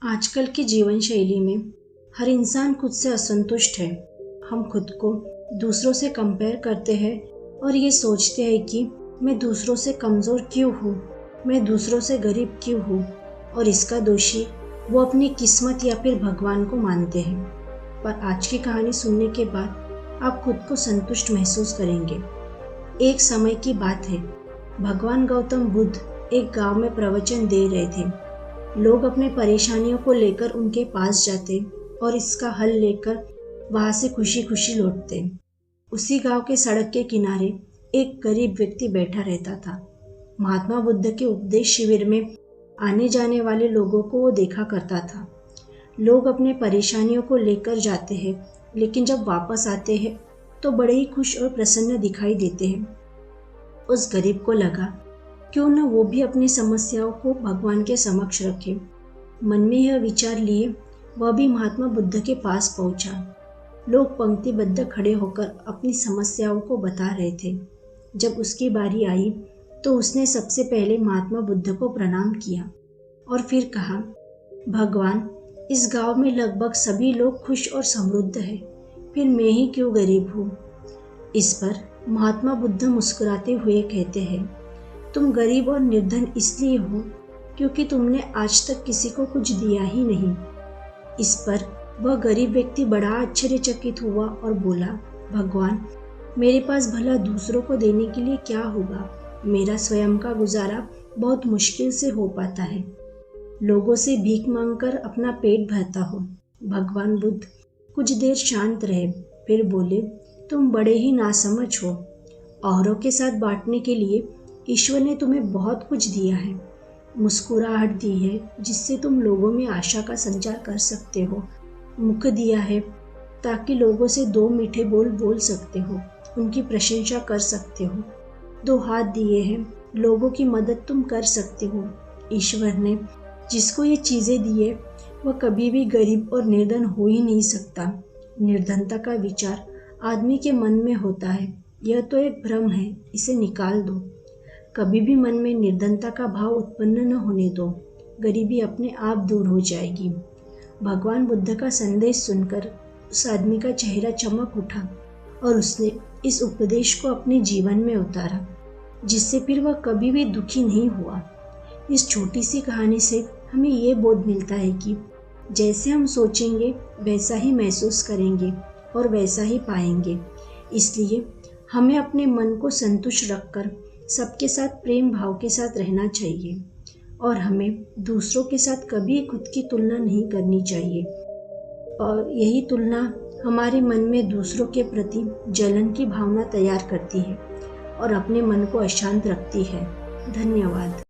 आजकल की जीवन शैली में हर इंसान खुद से असंतुष्ट है। हम खुद को दूसरों से कंपेयर करते हैं और ये सोचते हैं कि मैं दूसरों से कमज़ोर क्यों हूँ, मैं दूसरों से गरीब क्यों हूँ, और इसका दोषी वो अपनी किस्मत या फिर भगवान को मानते हैं। पर आज की कहानी सुनने के बाद आप खुद को संतुष्ट महसूस करेंगे। एक समय की बात है, भगवान गौतम बुद्ध एक गांव में प्रवचन दे रहे थे। लोग अपने परेशानियों को लेकर उनके पास जाते और इसका हल लेकर वहां से खुशी खुशी लौटते। उसी गांव के सड़क के किनारे एक गरीब व्यक्ति बैठा रहता था। महात्मा बुद्ध के उपदेश शिविर में आने जाने वाले लोगों को वो देखा करता था। लोग अपने परेशानियों को लेकर जाते हैं, लेकिन जब वापस आते हैं तो बड़े ही खुश और प्रसन्न दिखाई देते हैं। उस गरीब को लगा क्यों न वो भी अपनी समस्याओं को भगवान के समक्ष रखे। मन में यह विचार लिए वह भी महात्मा बुद्ध के पास पहुंचा। लोग पंक्तिबद्ध खड़े होकर अपनी समस्याओं को बता रहे थे। जब उसकी बारी आई तो उसने सबसे पहले महात्मा बुद्ध को प्रणाम किया और फिर कहा, भगवान, इस गांव में लगभग सभी लोग खुश और समृद्ध हैं, फिर मैं ही क्यों गरीब हूँ। इस पर महात्मा बुद्ध मुस्कुराते हुए कहते हैं, तुम गरीब और निर्धन इसलिए हो क्योंकि तुमने आज तक किसी को कुछ दिया ही नहीं। इस पर वह गरीब व्यक्ति बड़ा आश्चर्यचकित हुआ और बोला, भगवान, मेरे पास भला दूसरों को देने के लिए क्या होगा। मेरा स्वयं का गुजारा बहुत मुश्किल से हो पाता है। लोगों से भीख मांगकर अपना पेट भरता हो। भगवान बुद्ध कुछ देर शांत रहे, फिर बोले, तुम बड़े ही नासमझ हो। औरों के साथ बांटने के लिए ईश्वर ने तुम्हें बहुत कुछ दिया है। मुस्कुराहट दी है जिससे तुम लोगों में आशा का संचार कर सकते हो। मुख दिया है ताकि लोगों से दो मीठे बोल बोल सकते हो, उनकी प्रशंसा कर सकते हो। दो हाथ दिए हैं, लोगों की मदद तुम कर सकते हो। ईश्वर ने जिसको ये चीज़ें दी है वह कभी भी गरीब और निर्धन हो ही नहीं सकता। निर्धनता का विचार आदमी के मन में होता है, यह तो एक भ्रम है, इसे निकाल दो। कभी भी मन में निर्धनता का भाव उत्पन्न न होने दो, गरीबी अपने आप दूर हो जाएगी। भगवान बुद्ध का संदेश सुनकर उस आदमी का चेहरा चमक उठा और उसने इस उपदेश को अपने जीवन में उतारा, जिससे फिर वह कभी भी दुखी नहीं हुआ। इस छोटी सी कहानी से हमें ये बोध मिलता है कि जैसे हम सोचेंगे वैसा ही महसूस करेंगे और वैसा ही पाएंगे। इसलिए हमें अपने मन को संतुष्ट रखकर सबके साथ प्रेम भाव के साथ रहना चाहिए और हमें दूसरों के साथ कभी खुद की तुलना नहीं करनी चाहिए। और यही तुलना हमारे मन में दूसरों के प्रति जलन की भावना तैयार करती है और अपने मन को अशांत रखती है। धन्यवाद।